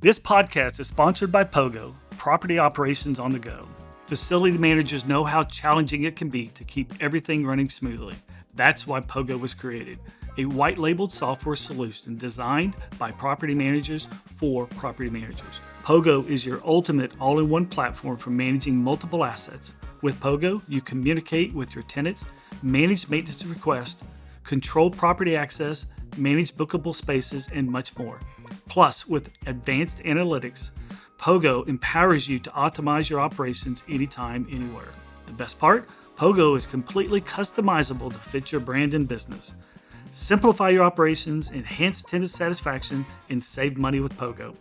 This podcast is sponsored by Pogo, Property Operations on the Go. Facility managers know how challenging it can be to keep everything running smoothly. That's why Pogo was created, a white-labeled software solution designed by property managers for property managers. Pogo is your ultimate all-in-one platform for managing multiple assets. With Pogo, you communicate with your tenants, manage maintenance requests, control property access, manage bookable spaces, and much more. Plus, with advanced analytics, Pogo empowers you to optimize your operations anytime, anywhere. The best part? Pogo is completely customizable to fit your brand and business. Simplify your operations, enhance tenant satisfaction, and save money with Pogo.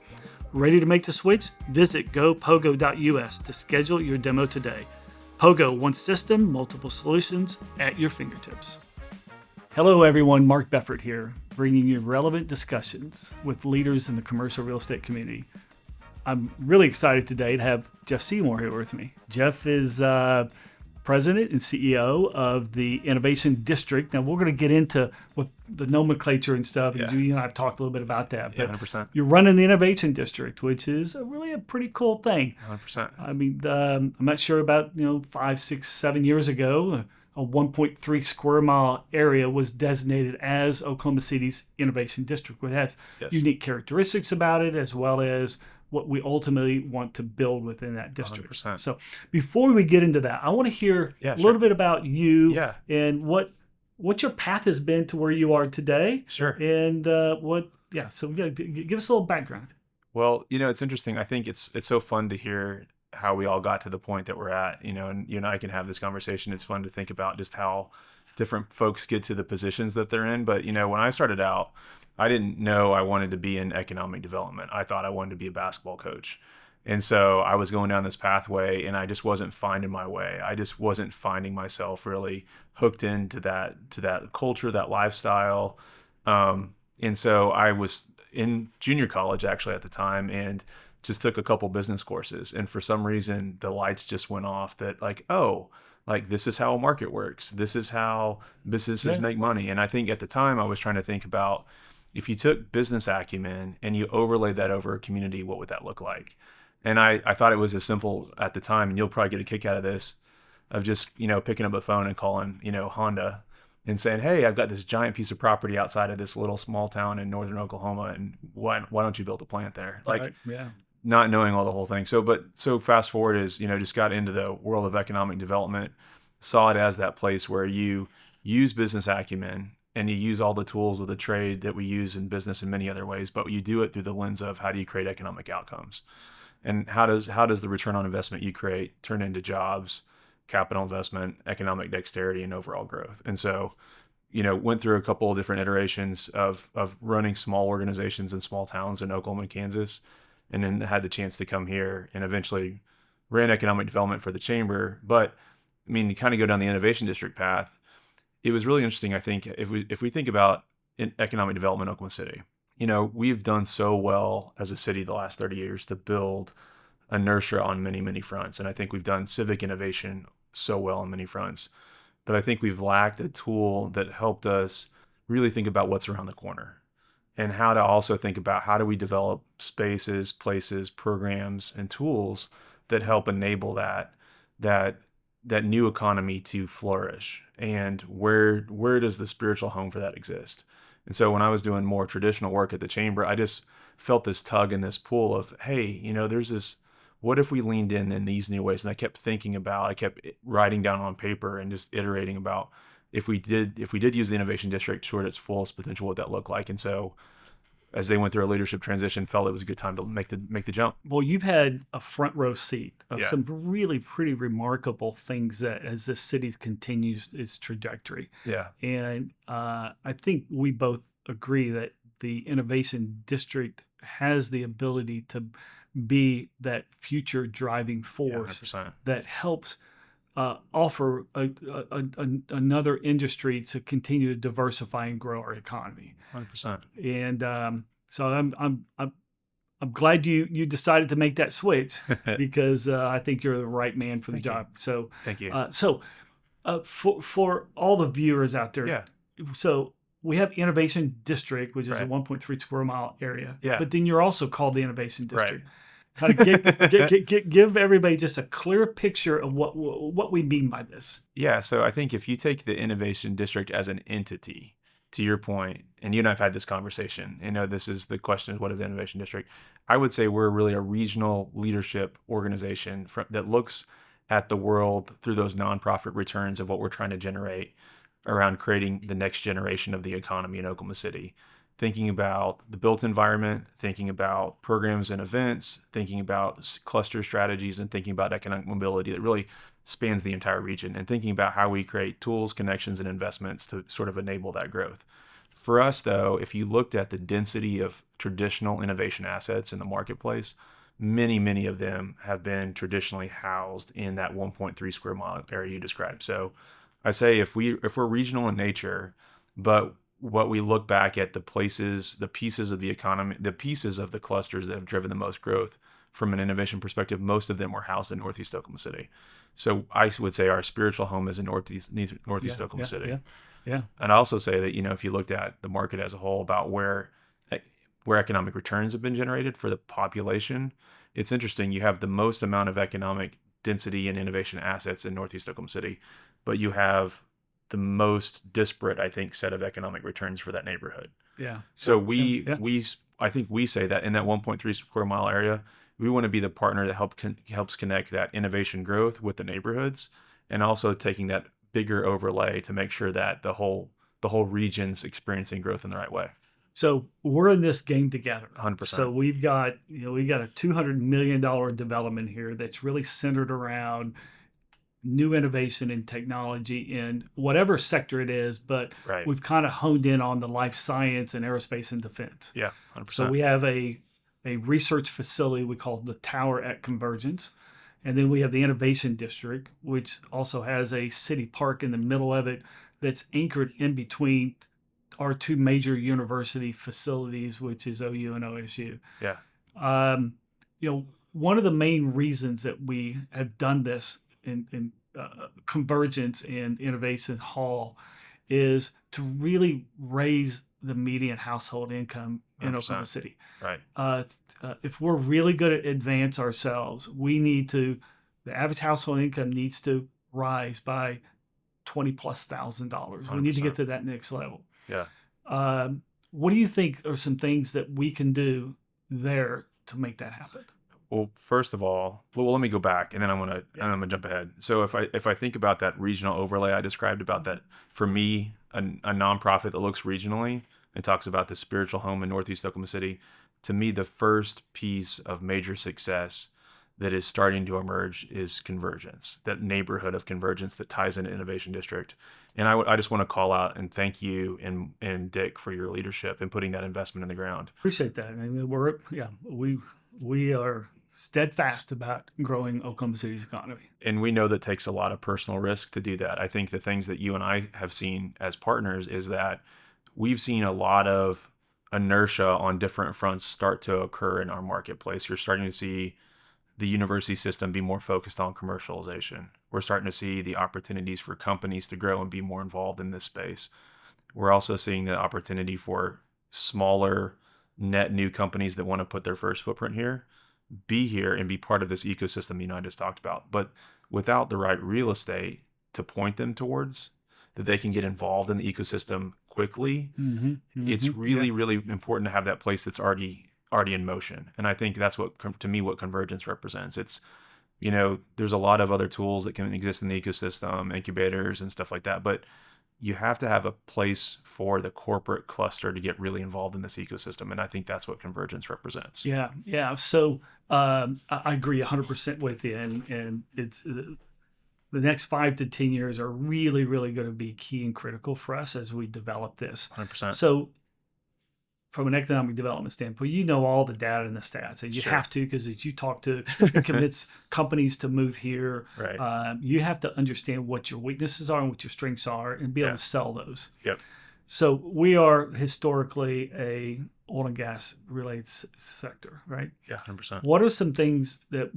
Ready to make the switch? Visit gopogo.us to schedule your demo today. Pogo, one system, multiple solutions at your fingertips. Hello everyone, Mark Beffort here, bringing you relevant discussions with leaders in the commercial real estate community. I'm really excited today to have Jeff Seymour here with me. Jeff is president and CEO of the Innovation District. Now we're going to get into what the nomenclature and stuff. Yeah. You and I have talked a little bit about that. But 100%. You're running the Innovation District, which is really a pretty cool thing. 100%. I mean, I'm not sure about 5, 6, 7 years ago. A 1.3 square mile area was designated as Oklahoma City's Innovation District, which has unique characteristics about it, as well as what we ultimately want to build within that district. 100%. So before we get into that, I want to hear a little bit about you and what your path has been to where you are today. Sure. And so give us a little background. Well, it's interesting. I think it's so fun to hear how we all got to the point that we're at, and you and I can have this conversation. It's fun to think about just how different folks get to the positions that they're in. But, when I started out, I didn't know I wanted to be in economic development. I thought I wanted to be a basketball coach. And so I was going down this pathway and I just wasn't finding my way. I just wasn't finding myself really hooked into that culture, that lifestyle. And so I was in junior college actually at the time and just took a couple business courses. And for some reason, the lights just went off that this is how a market works. This is how businesses make money. And I think at the time I was trying to think about, if you took business acumen and you overlaid that over a community, what would that look like? And I thought it was as simple at the time, and you'll probably get a kick out of this, of just, picking up a phone and calling, Honda and saying, hey, I've got this giant piece of property outside of this little small town in northern Oklahoma, and why don't you build a plant there? Not knowing all the whole thing. So fast forward is, just got into the world of economic development, saw it as that place where you use business acumen and you use all the tools with the trade that we use in business in many other ways, but you do it through the lens of how do you create economic outcomes? And how does the return on investment you create turn into jobs, capital investment, economic dexterity, and overall growth? And so, went through a couple of different iterations of running small organizations in small towns in Oklahoma and Kansas, and then had the chance to come here and eventually ran economic development for the chamber. But you kind of go down the Innovation District path. It was really interesting, I think, if we think about economic development in Oklahoma City. We've done so well as a city the last 30 years to build inertia on many, many fronts. And I think we've done civic innovation so well on many fronts. But I think we've lacked a tool that helped us really think about what's around the corner and how to also think about how do we develop spaces, places, programs, and tools that help enable that new economy to flourish. And where does the spiritual home for that exist? And so when I was doing more traditional work at the chamber, I just felt this tug and this pull of, hey, there's this, what if we leaned in these new ways? And I kept writing down on paper and just iterating about if we did use the Innovation District toward its fullest potential, what that looked like. And so as they went through a leadership transition, felt it was a good time to make the jump. Well, you've had a front row seat of some really pretty remarkable things that as this city continues its trajectory. Yeah. And I think we both agree that the Innovation District has the ability to be that future driving force that helps offer another industry to continue to diversify and grow our economy. 100%. And so I'm glad you decided to make that switch because I think you're the right man for the job. So thank you. For all the viewers out there, so we have Innovation District, which is a Right. 1.3 square mile area. Yeah. But then you're also called the Innovation District. Right. Kind of give everybody just a clear picture of what we mean by this. Yeah. So I think if you take the Innovation District as an entity, to your point, and you and I have had this conversation, this is the question is what is the Innovation District? I would say we're really a regional leadership organization that looks at the world through those nonprofit returns of what we're trying to generate around creating the next generation of the economy in Oklahoma City. Thinking about the built environment, thinking about programs and events, thinking about cluster strategies, and thinking about economic mobility that really spans the entire region, and thinking about how we create tools, connections, and investments to sort of enable that growth. For us, though, if you looked at the density of traditional innovation assets in the marketplace, many of them have been traditionally housed in that 1.3 square mile area you described. So I say if we're regional in nature, but what we look back at the pieces of the economy, the pieces of the clusters that have driven the most growth from an innovation perspective, most of them were housed in Northeast Oklahoma City. So I would say our spiritual home is in Northeast Oklahoma City. Yeah. And I also say that, if you looked at the market as a whole about where economic returns have been generated for the population, it's interesting. You have the most amount of economic density and innovation assets in Northeast Oklahoma City, but you have the most disparate, I think, set of economic returns for that neighborhood. Yeah. So I think we say that in that 1.3 square mile area, we want to be the partner that helps connect that innovation growth with the neighborhoods, and also taking that bigger overlay to make sure that the whole region's experiencing growth in the right way. So we're in this game together. 100%. So we've got a $200 million development here that's really centered around new innovation and technology in whatever sector it is, but Right. we've kind of honed in on the life science and aerospace and defense. Yeah, 100%. So we have a research facility we call the Tower at Convergence. And then we have the Innovation District, which also has a city park in the middle of it that's anchored in between our two major university facilities, which is OU and OSU. Yeah. One of the main reasons that we have done this in Convergence and Innovation Hall is to really raise the median household income in 100%. Oklahoma City. Right. If we're really good at advance ourselves, the average household income needs to rise by $20,000+. We need to get to that next level. Yeah. What do you think are some things that we can do there to make that happen? Well, first of all, let me go back, and then I'm gonna jump ahead. So if I think about that regional overlay I described about that, for me, a nonprofit that looks regionally, it talks about the spiritual home in Northeast Oklahoma City. To me, the first piece of major success that is starting to emerge is convergence, that neighborhood of convergence that ties into Innovation District. And I just want to call out and thank you and Dick for your leadership in putting that investment in the ground. Appreciate that. I mean, we are steadfast about growing Oklahoma City's economy. And we know that takes a lot of personal risk to do that. I think the things that you and I have seen as partners is that we've seen a lot of inertia on different fronts start to occur in our marketplace. You're starting to see the university system be more focused on commercialization. We're starting to see the opportunities for companies to grow and be more involved in this space. We're also seeing the opportunity for smaller net new companies that want to put their first footprint here, be here and be part of this ecosystem I just talked about. But without the right real estate to point them towards, that they can get involved in the ecosystem quickly, it's really important to have that place that's already in motion. And I think that's what convergence represents. It's, there's a lot of other tools that can exist in the ecosystem, incubators and stuff like that, but you have to have a place for the corporate cluster to get really involved in this ecosystem. And I think that's what convergence represents. Yeah. So I agree 100% with you. And it's the next 5 to 10 years are really, really going to be key and critical for us as we develop this. 100%. So from an economic development standpoint, all the data and the stats, and you Sure. have to, because as you talk to convince companies to move here, Right. You have to understand what your weaknesses are and what your strengths are and be able to sell those. Yep. So we are historically a oil and gas related sector, right? Yeah, 100%. What are some things that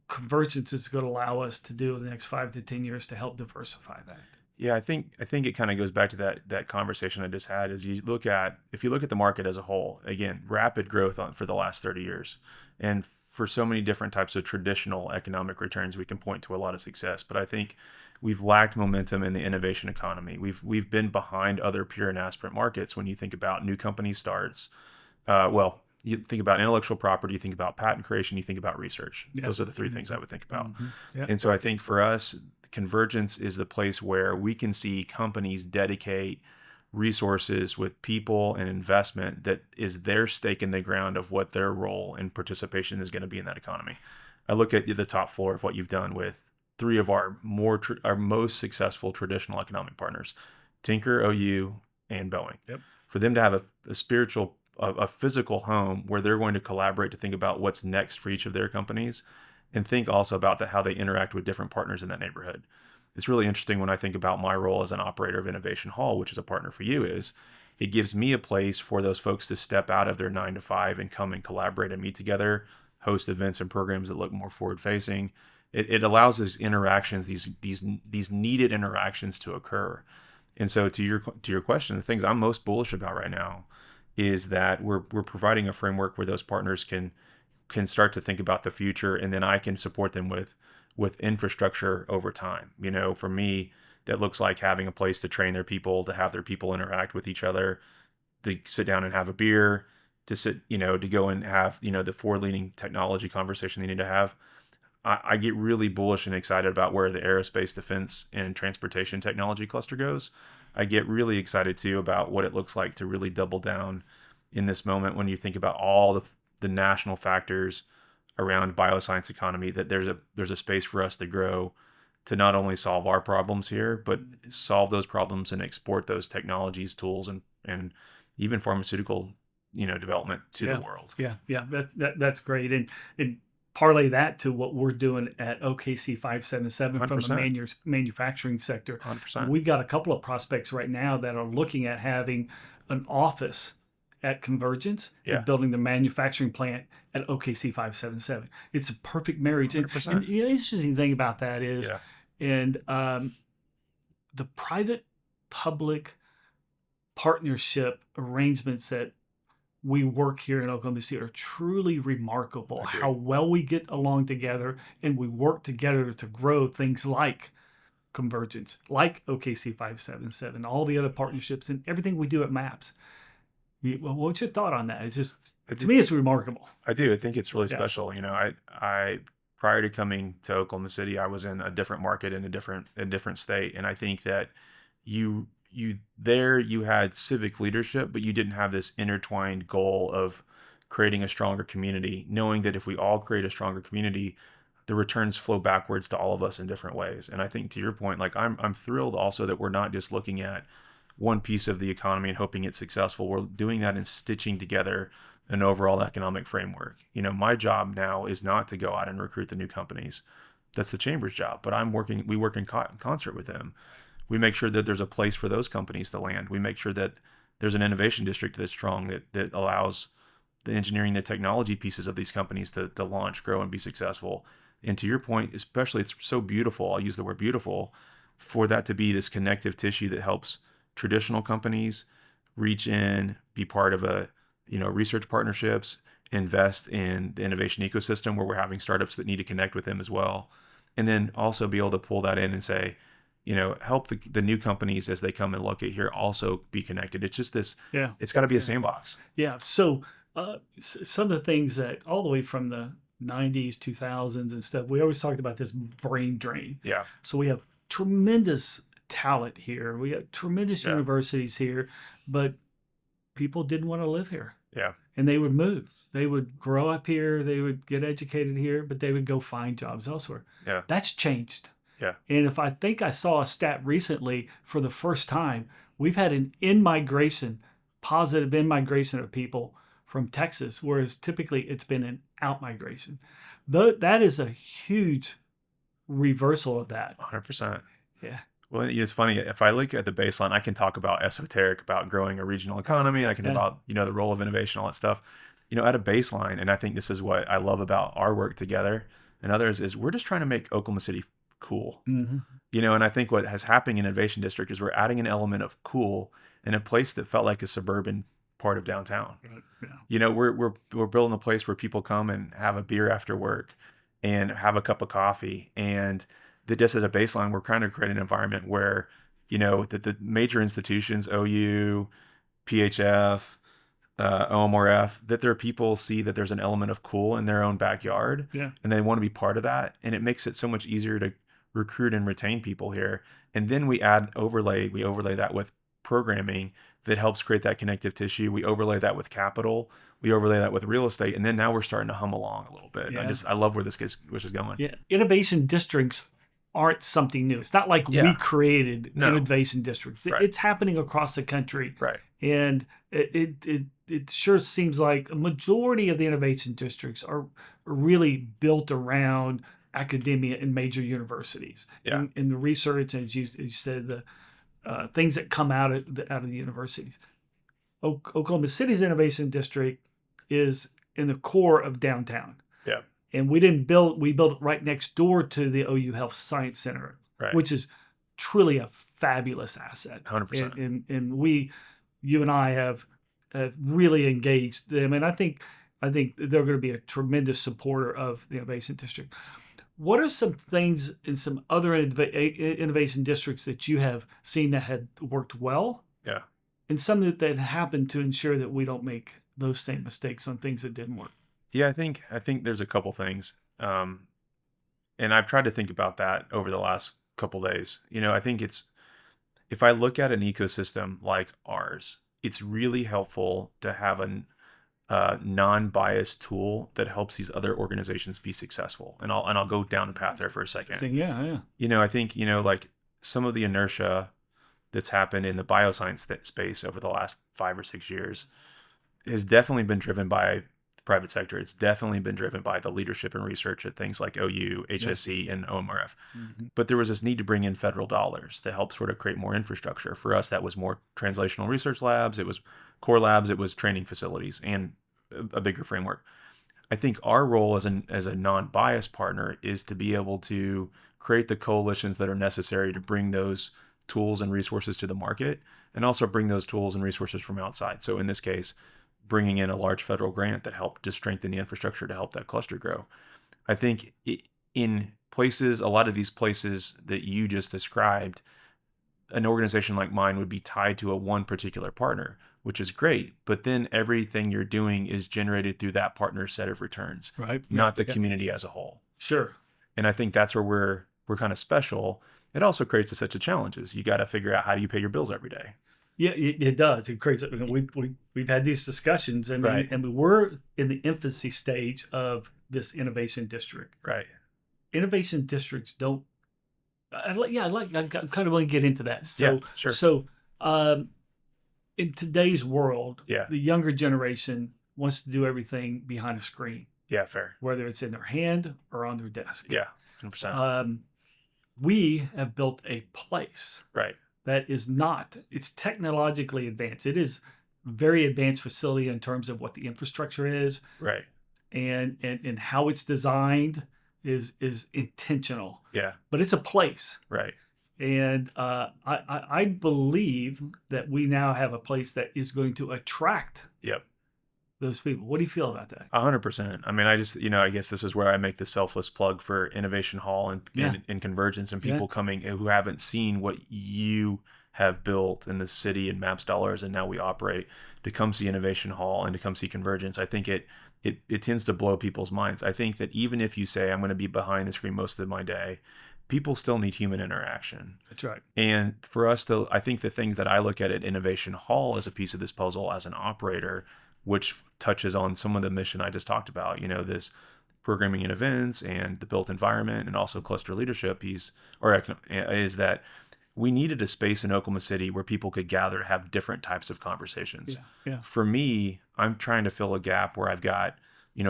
convergence is going to allow us to do in the next 5 to 10 years to help diversify that? Yeah, I think it kind of goes back to that conversation I just had. Is if you look at the market as a whole, again, rapid growth for the last 30 years, and for so many different types of traditional economic returns, we can point to a lot of success. But I think we've lacked momentum in the innovation economy. We've been behind other pure and aspirant markets when you think about new company starts. You think about intellectual property, you think about patent creation, you think about research. Yeah. Those are the three things I would think about. Yeah. And so I think for us, convergence is the place where we can see companies dedicate resources with people and investment that is their stake in the ground of what their role and participation is going to be in that economy. I look at the top floor of what you've done with three of our most successful traditional economic partners, Tinker, OU, and Boeing. Yep. For them to have a physical home where they're going to collaborate to think about what's next for each of their companies, and think also about how they interact with different partners in that neighborhood. It's really interesting when I think about my role as an operator of Innovation Hall, which is a partner for you, is it gives me a place for those folks to step out of their 9 to 5 and come and collaborate and meet together, host events and programs that look more forward facing. It allows these interactions, these needed interactions to occur. And so to your question, the things I'm most bullish about right now is that we're providing a framework where those partners can start to think about the future, and then I can support them with infrastructure over time. For me, that looks like having a place to train their people, to have their people interact with each other, to sit down and have a beer, to go and have, the forward-leaning technology conversation they need to have. I get really bullish and excited about where the aerospace, defense, and transportation technology cluster goes. I get really excited too about what it looks like to really double down in this moment when you think about all the national factors around bioscience economy, that there's a space for us to grow, to not only solve our problems here, but solve those problems and export those technologies, tools, and even pharmaceutical, development to the world. Yeah. That's great. And parlay that to what we're doing at OKC 577 from 100%. the manufacturing sector. 100%. We've got a couple of prospects right now that are looking at having an office at Convergence and building the manufacturing plant at OKC 577. It's a perfect marriage. And the interesting thing about that is, the private-public partnership arrangements that we work here in Oklahoma City are truly remarkable. How well we get along together, and we work together to grow things like Convergence, like OKC 577, all the other partnerships, and everything we do at MAPS. What's your thought on that? It's just, to me, it's remarkable. I do. I think it's really special. I prior to coming to Oklahoma City, I was in a different market in a different state, and I think that you had civic leadership, but you didn't have this intertwined goal of creating a stronger community, knowing that if we all create a stronger community, the returns flow backwards to all of us in different ways. And I think, to your point, like I'm thrilled also that we're not just looking at one piece of the economy and hoping it's successful. We're doing that and stitching together an overall economic framework. My job now is not to go out and recruit the new companies. That's the chamber's job, but we work in concert with them. We make sure that there's a place for those companies to land. We make sure that there's an innovation district that's strong, that allows the engineering, the technology pieces of these companies to launch, grow, and be successful. And to your point, especially, it's so beautiful, I'll use the word beautiful, for that to be this connective tissue that helps traditional companies reach in, be part of research partnerships, invest in the innovation ecosystem where we're having startups that need to connect with them as well. And then also be able to pull that in and say, help the new companies as they come and locate here also be connected. It's just this, it's got to be a sandbox. Yeah. So some of the things that all the way from the 90s, 2000s and stuff, we always talked about this brain drain. Yeah. So we have tremendous talent here. We have tremendous universities here, but people didn't want to live here. Yeah. And they would move. They would grow up here. They would get educated here, but they would go find jobs elsewhere. Yeah. That's changed. Yeah. And I think I saw a stat recently, for the first time, we've had an positive in-migration of people from Texas, whereas typically it's been an out-migration. That is a huge reversal of that. 100%. Yeah. Well, it's funny. If I look at the baseline, I can talk about esoteric, about growing a regional economy, and I can talk about, the role of innovation, all that stuff. At a baseline, and I think this is what I love about our work together and others, is we're just trying to make Oklahoma City cool. Mm-hmm. And I think what has happened in Innovation District is we're adding an element of cool in a place that felt like a suburban part of downtown. Right. Yeah. We're building a place where people come and have a beer after work and have a cup of coffee, and that just at a baseline, we're trying to create an environment where, that the major institutions, OU, PHF, OMRF, that their people see that there's an element of cool in their own backyard, and they want to be part of that, and it makes it so much easier to recruit and retain people here. And then we overlay that with programming that helps create that connective tissue. We overlay that with capital. We overlay that with real estate. And then now we're starting to hum along a little bit. Yeah. I love where this is going. Yeah. Innovation districts aren't something new. It's not like we created innovation districts. Right. It's happening across the country. Right. And it sure seems like a majority of the innovation districts are really built around academia and major universities. Yeah. And the research, as you said, the things that come out of the universities. Oklahoma City's innovation district is in the core of downtown. Yeah. And we built it right next door to the OU Health Science Center, which is truly a fabulous asset. 100%. And you and I have really engaged them. And I think they're going to be a tremendous supporter of the innovation district. What are some things in some other innovation districts that you have seen that had worked well? Yeah. And some that happened to ensure that we don't make those same mistakes on things that didn't work? Yeah, I think there's a couple things. And I've tried to think about that over the last couple days. I think if I look at an ecosystem like ours, it's really helpful to have a non-biased tool that helps these other organizations be successful. And I'll go down the path there for a second. Yeah. I think, like some of the inertia that's happened in the bioscience space over the last 5 or 6 years has definitely been driven by the private sector. It's definitely been driven by the leadership and research at things like OU, HSC, and OMRF. Mm-hmm. But there was this need to bring in federal dollars to help sort of create more infrastructure. For us, that was more translational research labs. It was core labs. It was training facilities and a bigger framework. I think our role as a non-biased partner is to be able to create the coalitions that are necessary to bring those tools and resources to the market, and also bring those tools and resources from outside. So in this case, bringing in a large federal grant that helped to strengthen the infrastructure to help that cluster grow. I think in a lot of these places that you just described, an organization like mine would be tied to one particular partner, which is great. But then everything you're doing is generated through that partner's set of returns, right? Not the community as a whole. Sure. And I think that's where we're kind of special. It also creates a set of challenges. You got to figure out how do you pay your bills every day. Yeah, it does. It creates. We've had these discussions, and we're in the infancy stage of this innovation district. Right. Innovation districts don't. I kind of want to get into that. So, yeah, sure. So, in today's world, the younger generation wants to do everything behind a screen. Yeah, fair. Whether it's in their hand or on their desk. Yeah, 100%. We have built a place. Right. That is not. It's technologically advanced. It is a very advanced facility in terms of what the infrastructure is. Right. And how it's designed is intentional. Yeah. But it's a place. Right. And I believe that we now have a place that is going to attract those people. What do you feel about that? 100%. I mean, I guess this is where I make the selfless plug for Innovation Hall and Convergence, and people coming who haven't seen what you have built in the city and MAPS dollars and now we operate, to come see Innovation Hall and to come see Convergence. I think it tends to blow people's minds. I think that even if you say I'm going to be behind the screen most of my day, people still need human interaction. That's right. And for us I think the things that I look at Innovation Hall as a piece of this puzzle as an operator, which touches on some of the mission I just talked about, this programming and events and the built environment and also cluster leadership is that we needed a space in Oklahoma City where people could gather to have different types of conversations. Yeah. For me, I'm trying to fill a gap where I've got,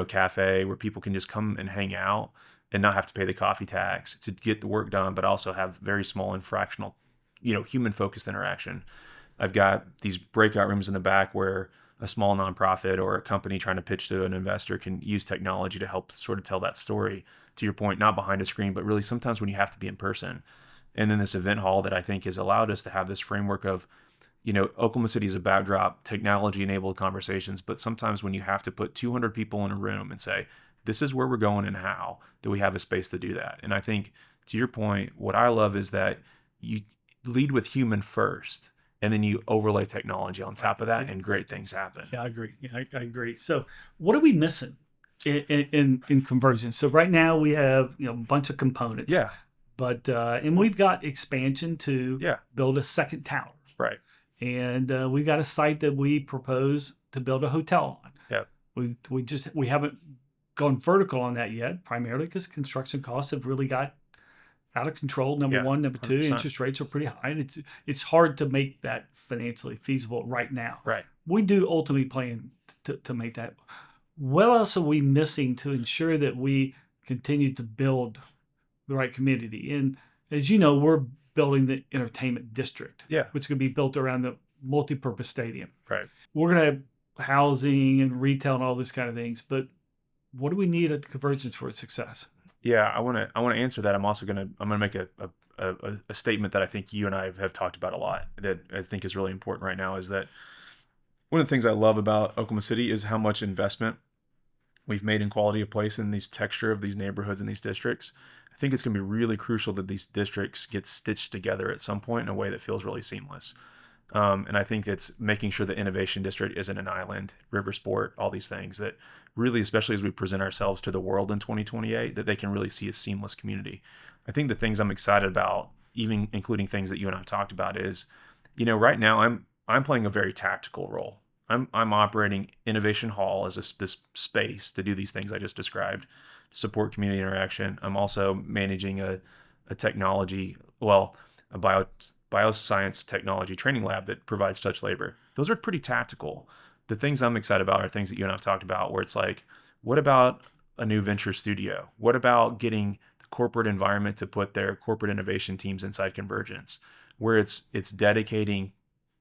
cafe where people can just come and hang out and not have to pay the coffee tax to get the work done, but also have very small and fractional, human-focused interaction. I've got these breakout rooms in the back where a small nonprofit or a company trying to pitch to an investor can use technology to help sort of tell that story, to your point, not behind a screen, but really sometimes when you have to be in person. And then this event hall that I think has allowed us to have this framework of, Oklahoma City is a backdrop, technology-enabled conversations, but sometimes when you have to put 200 people in a room and say, this is where we're going and how, that we have a space to do that. And I think, to your point, what I love is that you lead with human first, and then you overlay technology on top of that, and great things happen. Yeah, I agree. I agree. So what are we missing in conversion? So right now we have a bunch of components. Yeah. But and we've got expansion to build a second tower. Right. And we've got a site that we propose to build a hotel on. Yeah. We haven't gone vertical on that yet, primarily because construction costs have really got out of control. Number one, number two, 100%. Interest rates are pretty high, and it's hard to make that financially feasible right now. Right. We do ultimately plan to make that. What else are we missing to ensure that we continue to build the right community? And as you know, we're building the entertainment district, which is going to be built around the multi-purpose stadium. Right. We're going to have housing and retail and all these kind of things, but what do we need at the Convergence for its success? Yeah, I want to answer that. I'm going to make a statement that I think you and I have talked about a lot that I think is really important right now. Is that one of the things I love about Oklahoma City is how much investment we've made in quality of place and these texture of these neighborhoods and these districts. I think it's going to be really crucial that these districts get stitched together at some point in a way that feels really seamless. And I think it's making sure the Innovation District isn't an island, river sport, all these things that really, especially as we present ourselves to the world in 2028, that they can really see a seamless community. I think the things I'm excited about, even including things that you and I have talked about, is, right now I'm playing a very tactical role. I'm operating Innovation Hall as this space to do these things I just described, support community interaction. I'm also managing a technology, a bioscience technology training lab that provides touch labor. Those are pretty tactical. The things I'm excited about are things that you and I have talked about, where it's like, what about a new venture studio? What about getting the corporate environment to put their corporate innovation teams inside Convergence, where it's dedicating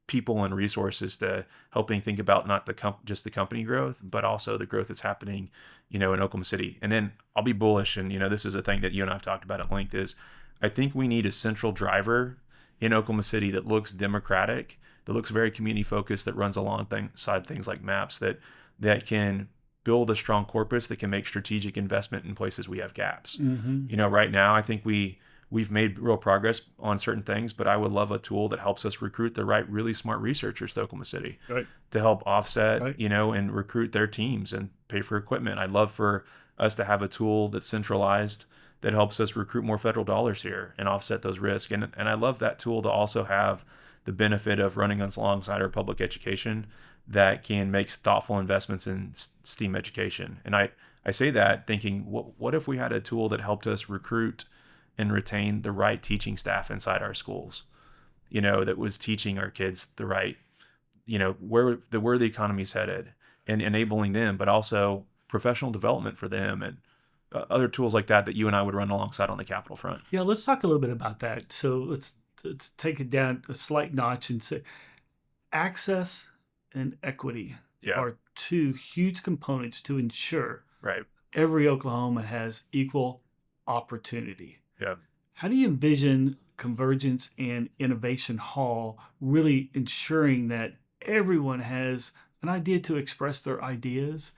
people and resources to helping think about not just the company growth, but also the growth that's happening, in Oklahoma City. And then I'll be bullish, and this is a thing that you and I have talked about at length, is I think we need a central driver in Oklahoma City that looks democratic, that looks very community focused, that runs alongside things like maps, that can build a strong corpus, that can make strategic investment in places we have gaps. Mm-hmm. Right now, I think we've made real progress on certain things, but I would love a tool that helps us recruit the right, really smart researchers to Oklahoma City to help offset, and recruit their teams and pay for equipment. I'd love for us to have a tool that's centralized that helps us recruit more federal dollars here and offset those risks. And I love that tool to also have the benefit of running alongside our public education that can make thoughtful investments in STEAM education. And I say that thinking, what if we had a tool that helped us recruit and retain the right teaching staff inside our schools, that was teaching our kids the right, where the economy's headed and enabling them, but also professional development for them and other tools like that you and I would run alongside on the capital front. Yeah, let's talk a little bit about that. So let's take it down a slight notch and say access and equity are two huge components to ensure every Oklahoma has equal opportunity. Yeah. How do you envision Convergence and Innovation Hall really ensuring that everyone has an idea to express their ideas,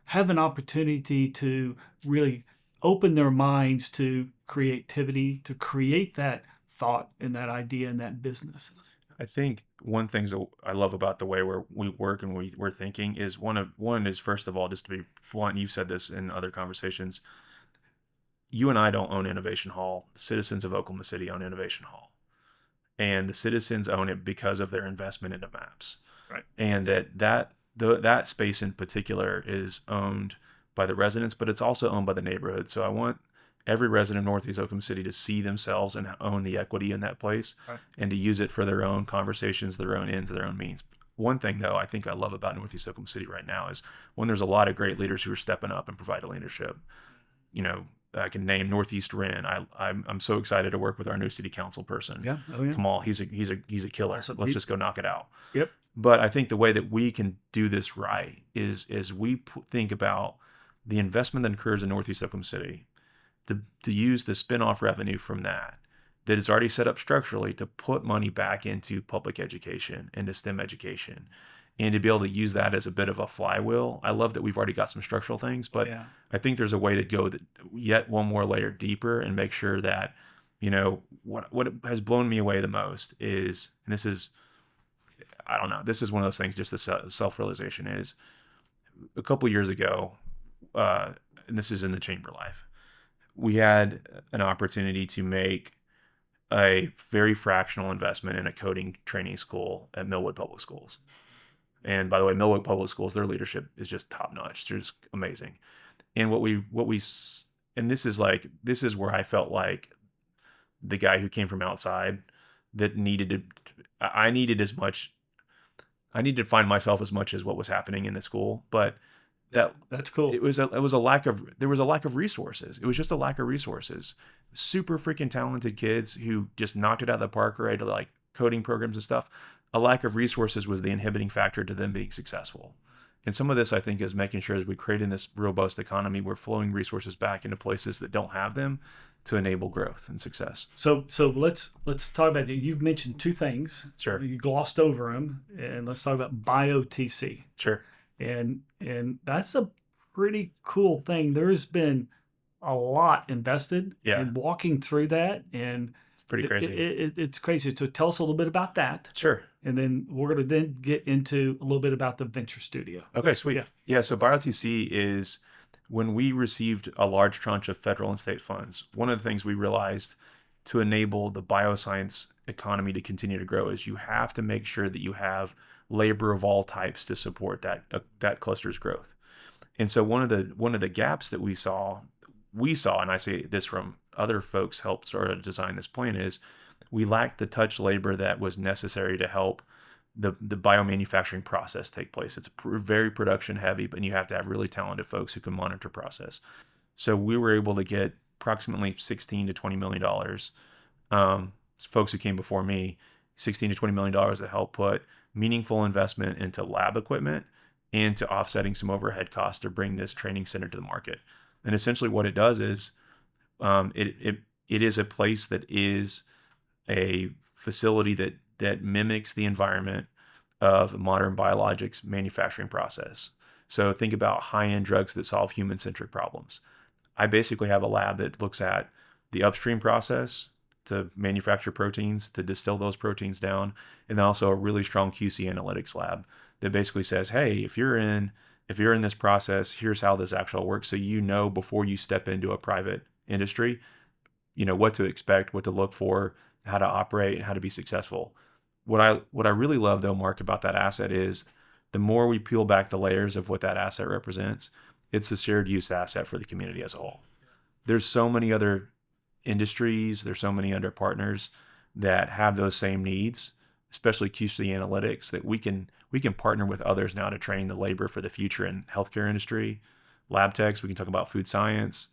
have an opportunity to really open their minds to creativity, to create that thought and that idea and that business? I think one thing that I love about the way we work and we're thinking is one is, first of all, just to be blunt, you've said this in other conversations, you and I don't own Innovation Hall. The citizens of Oklahoma City own Innovation Hall. And the citizens own it because of their investment into maps. Right. And that space in particular is owned by the residents, but it's also owned by the neighborhood. So I want every resident of Northeast Oklahoma City to see themselves and own the equity in that place and to use it for their own conversations, their own ends, their own means. One thing, though, I think I love about Northeast Oklahoma City right now is when there's a lot of great leaders who are stepping up and providing leadership. I can name Northeast Ren. I'm so excited to work with our new city council person. Yeah. Oh, yeah. Kamal, he's a killer. Awesome. Let's just go knock it out. Yep. But I think the way that we can do this right is we think about the investment that occurs in Northeast Oklahoma City to use the spinoff revenue from that that is already set up structurally to put money back into public education, into STEM education, and to be able to use that as a bit of a flywheel. I love that we've already got some structural things, but I think there's a way to go yet one more layer deeper and make sure that, what has blown me away the most is, and this is, I don't know, this is one of those things, just a self-realization, is a couple of years ago, and this is in the chamber life, we had an opportunity to make a very fractional investment in a coding training school at Millwood Public Schools. And by the way, Millwood Public Schools, their leadership is just top notch. They're just amazing. And and this is where I felt like the guy who came from outside that I needed to find myself as much as what was happening in the school. But that's cool. There was a lack of resources. It was just a lack of resources. Super freaking talented kids who just knocked it out of the park, right? Like coding programs and stuff. A lack of resources was the inhibiting factor to them being successful. And some of this, I think, is making sure as we create in this robust economy, we're flowing resources back into places that don't have them to enable growth and success. So let's talk about it. You've mentioned two things. Sure. You glossed over them, and let's talk about BioTC. Sure. And that's a pretty cool thing. There's been a lot invested in walking through that, and it's pretty crazy. It's crazy. So tell us a little bit about that. Sure. And then we're going to then get into a little bit about the venture studio. Okay, sweet. Yeah. So BioTC is when we received a large tranche of federal and state funds. One of the things we realized to enable the bioscience economy to continue to grow is you have to make sure that you have labor of all types to support that cluster's growth. And so one of the gaps that we saw, and I say this from other folks helped sort of design this plan, is we lacked the touch labor that was necessary to help the biomanufacturing process take place. It's very production heavy, but you have to have really talented folks who can monitor process. So we were able to get approximately $16 to $20 million. Folks who came before me, $16 to $20 million to help put meaningful investment into lab equipment and to offsetting some overhead costs to bring this training center to the market. And essentially what it does is it is a place that is a facility that mimics the environment of a modern biologics manufacturing process. So think about high-end drugs that solve human-centric problems. I basically have a lab that looks at the upstream process to manufacture proteins, to distill those proteins down, and then also a really strong QC analytics lab that basically says, hey, if you're in this process, here's how this actually works. So before you step into a private industry, what to expect, what to look for, how to operate, and how to be successful. What I really love though, Mark, about that asset is the more we peel back the layers of what that asset represents, it's a shared use asset for the community as a whole. There's so many other industries, there's so many other partners that have those same needs, especially QC analytics, that we can partner with others now to train the labor for the future in healthcare industry, lab techs. We can talk about food science.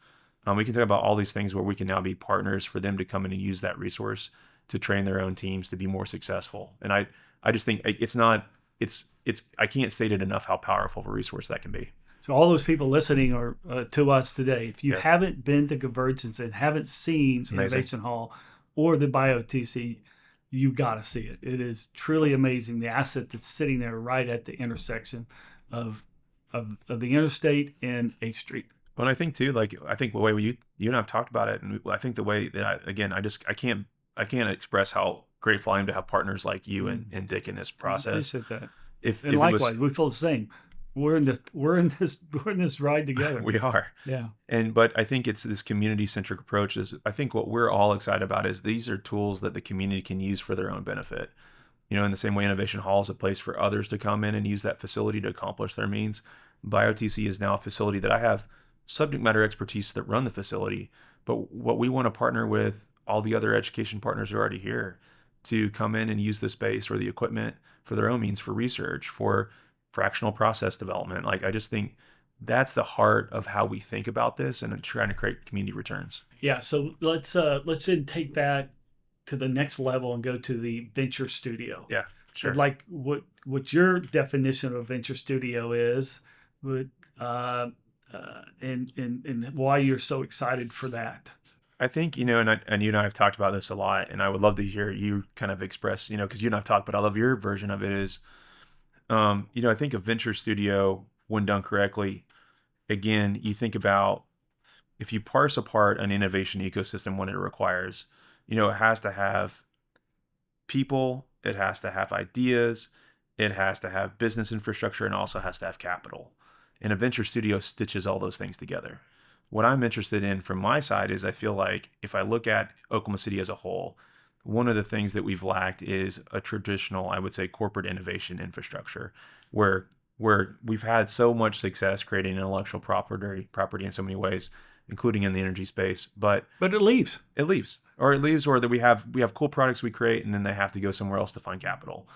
We can talk about all these things where we can now be partners for them to come in and use that resource to train their own teams to be more successful. And I just think I can't state it enough how powerful of a resource that can be. So all those people listening are to us today, if you haven't been to Convergence and haven't seen Innovation Hall or the BioTC, you got to see it. It is truly amazing. The asset that's sitting there right at the intersection of the interstate and 8th Street. Well, and I think too, the way you and I've talked about it, and I think the way that I can't express how grateful I am to have partners like you and Dick in this process. I appreciate that. If likewise, we feel the same. We're in this ride together. We are. Yeah. But I think it's this community-centric approach. I think what we're all excited about is these are tools that the community can use for their own benefit. In the same way Innovation Hall is a place for others to come in and use that facility to accomplish their means, BioTC is now a facility that I have subject matter expertise that run the facility. But what we want to partner with all the other education partners who are already here to come in and use the space or the equipment for their own means, for research, for fractional process development. I just think that's the heart of how we think about this and trying to create community returns. Yeah. So let's then take that to the next level and go to the venture studio. Yeah, sure. Like what your definition of a venture studio is, and why you're so excited for that. I think, and you and I have talked about this a lot, and I would love to hear you kind of express, because you and I've talked, but I love your version of it is, I think a venture studio, when done correctly, again, you think about if you parse apart an innovation ecosystem, what it requires, it has to have people, it has to have ideas, it has to have business infrastructure, and also has to have capital. And a venture studio stitches all those things together. What I'm interested in from my side is I feel like if I look at Oklahoma City as a whole, one of the things that we've lacked is a traditional, I would say, corporate innovation infrastructure where we've had so much success creating intellectual property in so many ways, including in the energy space, but it leaves. Or that we have cool products we create and then they have to go somewhere else to find capital.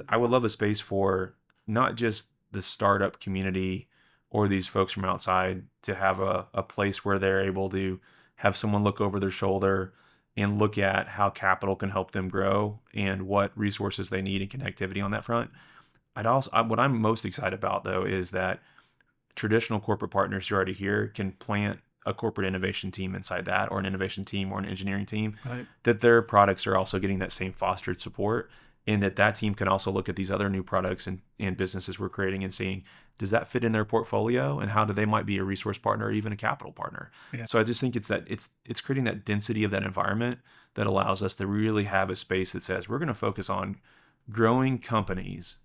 I would love a space for not just the startup community or these folks from outside to have a place where they're able to have someone look over their shoulder and look at how capital can help them grow and what resources they need and connectivity on that front. What I'm most excited about though is that traditional corporate partners who are already here can plant a corporate innovation team inside that, or an innovation team or an engineering team, right, that their products are also getting that same fostered support, and that team can also look at these other new products and businesses we're creating and seeing, does that fit in their portfolio, and how do they might be a resource partner or even a capital partner. Yeah. So I just think it's creating that density of that environment that allows us to really have a space that says we're going to focus on growing companies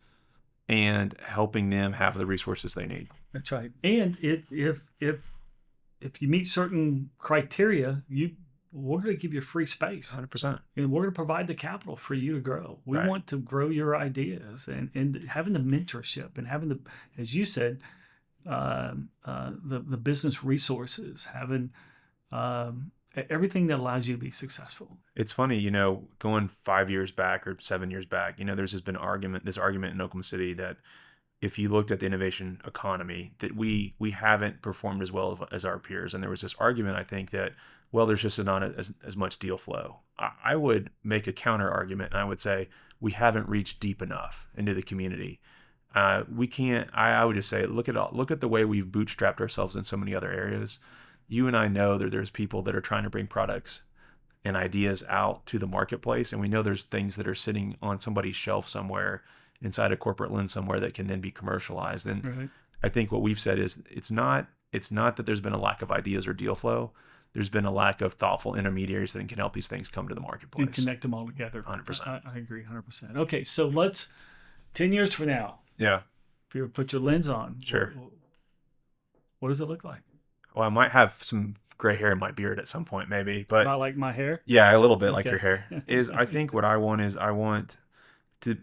and helping them have the resources they need. That's right. And if you meet certain criteria, we're going to give you free space. 100%. And we're going to provide the capital for you to grow. We right. want to grow your ideas and having the mentorship and having as you said, the business resources, having everything that allows you to be successful. It's funny, going 5 years back or 7 years back, there's just been this argument in Oklahoma City that if you looked at the innovation economy, that we haven't performed as well as our peers. And there was this argument, I think, that, well, there's just not as much deal flow. I would make a counter argument, and I would say we haven't reached deep enough into the community. We can't. I would just say, look at the way we've bootstrapped ourselves in so many other areas. You and I know that there's people that are trying to bring products and ideas out to the marketplace, and we know there's things that are sitting on somebody's shelf somewhere inside a corporate lens somewhere that can then be commercialized. And right. I think what we've said is it's not that there's been a lack of ideas or deal flow. There's been a lack of thoughtful intermediaries that can help these things come to the marketplace. And connect them all together. 100%. I agree 100%. Okay, so let's, 10 years from now. Yeah. If you were to put your lens on. Sure. What does it look like? Well, I might have some gray hair in my beard at some point, maybe. But not like my hair? Yeah, a little bit like your hair. I think what I want to...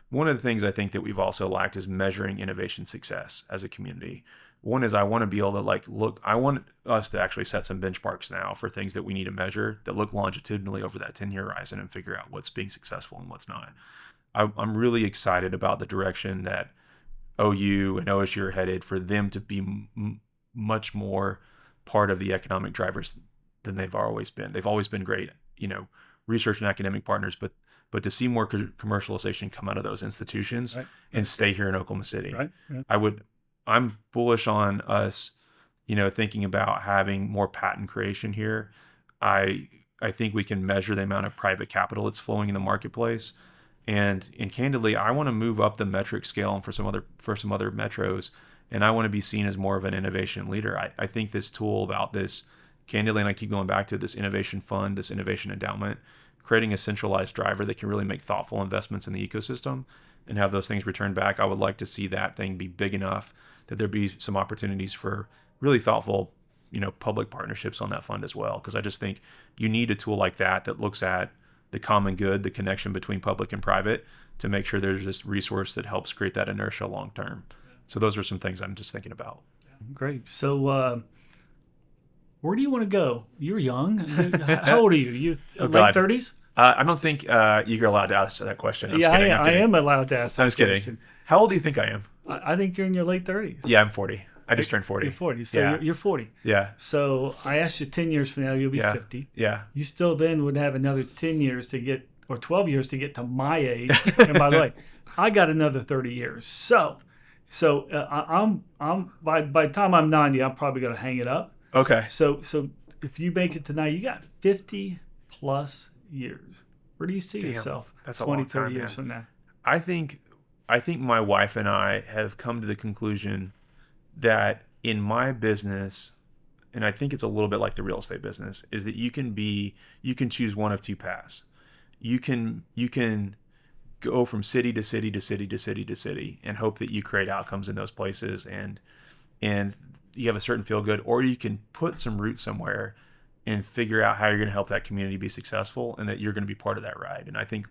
One of the things I think that we've also lacked is measuring innovation success as a community. One is I want to be able to I want us to actually set some benchmarks now for things that we need to measure that look longitudinally over that 10-year horizon and figure out what's being successful and what's not. I'm really excited about the direction that OU and OSU are headed for them to be much more part of the economic drivers than they've always been. They've always been great, research and academic partners, but to see more commercialization come out of those institutions right. and stay here in Oklahoma City. Right. Yeah. I'm bullish on us, thinking about having more patent creation here. I think we can measure the amount of private capital that's flowing in the marketplace. And candidly, I want to move up the metric scale for some other metros, and I want to be seen as more of an innovation leader. I think this tool about this, candidly, and I keep going back to this innovation fund, this innovation endowment, creating a centralized driver that can really make thoughtful investments in the ecosystem and have those things returned back. I would like to see that thing be big enough that there be some opportunities for really thoughtful, public partnerships on that fund as well. Because I just think you need a tool like that looks at the common good, the connection between public and private, to make sure there's this resource that helps create that inertia long term. So those are some things I'm just thinking about. Great. So where do you want to go? You're young. How old are you? You late 30s? I don't think you're allowed to ask that question. I'm kidding. I am allowed to ask that question. I'm just kidding. How old do you think I am? I think you're in your late 30s. Yeah, I'm 40. I just turned 40. You're 40. So you're 40. Yeah. So I asked you 10 years from now, you'll be 50. Yeah. You still then would have another 10 years to get, or 12 years to get to my age. And by the way, I got another 30 years. So I'm by the time I'm 90, I'm probably going to hang it up. Okay. So if you make it tonight, you got 50 plus years. Where do you see yourself that's 20, a long 30 time, years from now? I think my wife and I have come to the conclusion that in my business, and I think it's a little bit like the real estate business, is that you can choose one of two paths. You can go from city to city to city to city to city and hope that you create outcomes in those places and you have a certain feel good, or you can put some roots somewhere and figure out how you're going to help that community be successful and that you're going to be part of that ride. And I think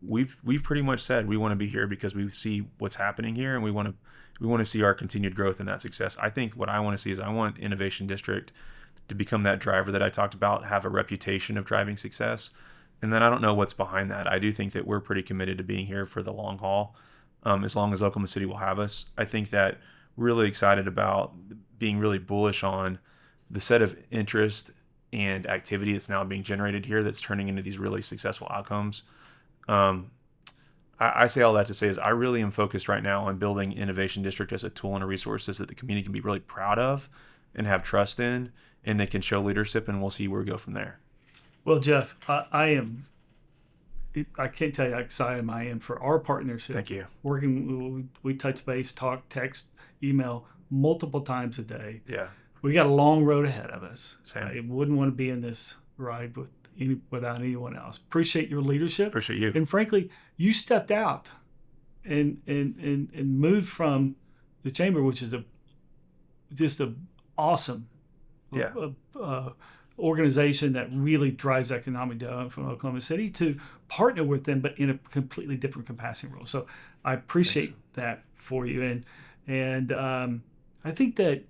we've pretty much said we want to be here because we see what's happening here and we want to see our continued growth and that success. I think what I want to see is I want Innovation District to become that driver that I talked about, have a reputation of driving success. And then I don't know what's behind that. I do think that we're pretty committed to being here for the long haul, as long as Oklahoma City will have us. I think that we're really excited about being really bullish on the set of interest and activity that's now being generated here that's turning into these really successful outcomes. I say all that to say is I really am focused right now on building Innovation District as a tool and a resource that the community can be really proud of and have trust in, and they can show leadership, and we'll see where we go from there. Well, Jeff, I can't tell you how excited I am for our partnership. Thank you. We touch base, talk, text, email multiple times a day. Yeah. We got a long road ahead of us. Same. I wouldn't want to be in this ride without anyone else. Appreciate your leadership. Appreciate you. And frankly, you stepped out and moved from the chamber, which is just a awesome organization that really drives economic development from Oklahoma City, to partner with them, but in a completely different capacity role. So I appreciate that for you. And I think that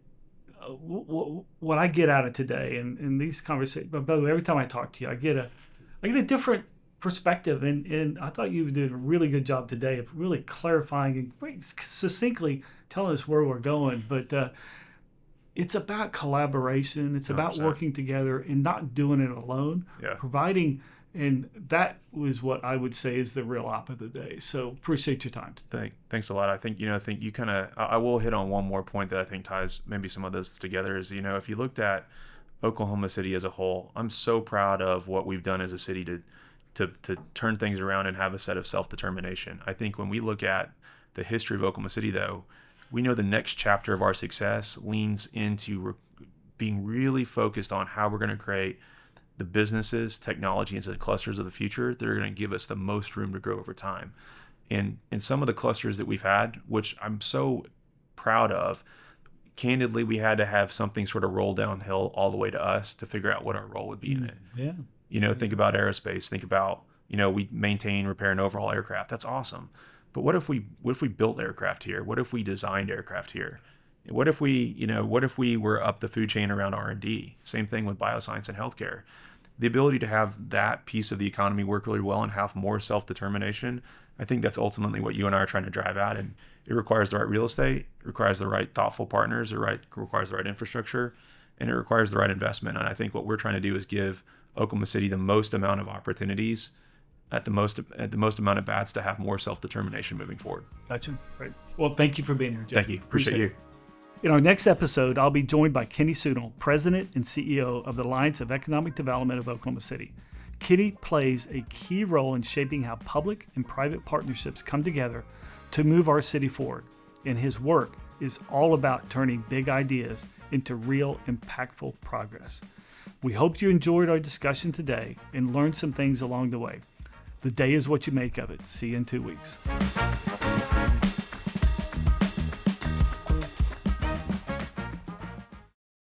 what I get out of today and these conversations, but by the way, every time I talk to you, I get a different perspective. And I thought you did a really good job today of really clarifying and succinctly telling us where we're going. But it's about collaboration. It's about 100%. working together and not doing it alone. Yeah. Providing, and that was what I would say is the real op of the day. So appreciate your time. Thanks a lot. I think you kind of, I will hit on one more point that I think ties maybe some of this together is, if you looked at Oklahoma City as a whole, I'm so proud of what we've done as a city to turn things around and have a set of self-determination. I think when we look at the history of Oklahoma City, though, we know the next chapter of our success leans into being really focused on how we're going to create the businesses, technology, and the clusters of the future that are going to give us the most room to grow over time. And some of the clusters that we've had, which I'm so proud of, candidly, we had to have something sort of roll downhill all the way to us to figure out what our role would be in it. Yeah. Think about aerospace. Think about, we maintain, repair, and overhaul aircraft. That's awesome. But what if we built aircraft here? What if we designed aircraft here? What if we were up the food chain around R&D? Same thing with bioscience and healthcare. The ability to have that piece of the economy work really well and have more self-determination, I think that's ultimately what you and I are trying to drive at. And it requires the right real estate, it requires the right thoughtful partners, it requires the right infrastructure, and it requires the right investment. And I think what we're trying to do is give Oklahoma City the most amount of opportunities at the most amount of bats to have more self-determination moving forward. Gotcha. Great. Well, thank you for being here, Jeff. Thank you. Appreciate you. In our next episode, I'll be joined by Kenny Sunel, President and CEO of the Alliance of Economic Development of Oklahoma City. Kenny plays a key role in shaping how public and private partnerships come together to move our city forward. And his work is all about turning big ideas into real, impactful progress. We hope you enjoyed our discussion today and learned some things along the way. The day is what you make of it. See you in 2 weeks.